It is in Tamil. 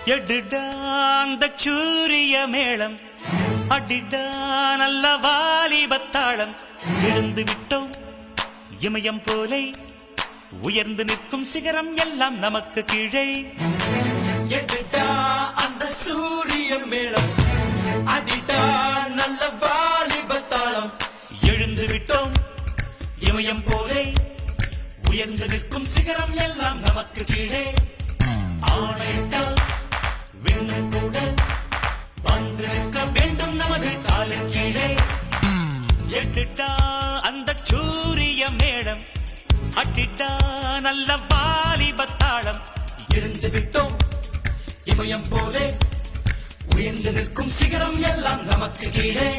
எடுடா அந்த சூரிய மேளம், அடிடா நல்ல வாலிபத்தாளம். எழுந்து விட்டோம் இமயம் போலே, உயர்ந்து நிற்கும் சிகரம் எல்லாம் நமக்கு கீழே. எடுடா அந்த சூரிய மேளம், அடிடா நல்ல வாலிபத்தாளம். எழுந்து விட்டோம் இமயம் போலே, உயர்ந்து நிற்கும் சிகரம் எல்லாம் நமக்கு கீழே. ஆணையிட்டால் விண்ணும் கூட வந்து நிற்க வேண்டும் நமது காலின் கீழே. எட்டுட்டா அந்த சூரிய மேளம், அட்டிட்டா நல்ல வாலிபத்தாளம். எழுந்து விட்டோம் இமயம் போலே, உயர்ந்து நிற்கும் சிகரம் எல்லாம் நமக்கு கீழே.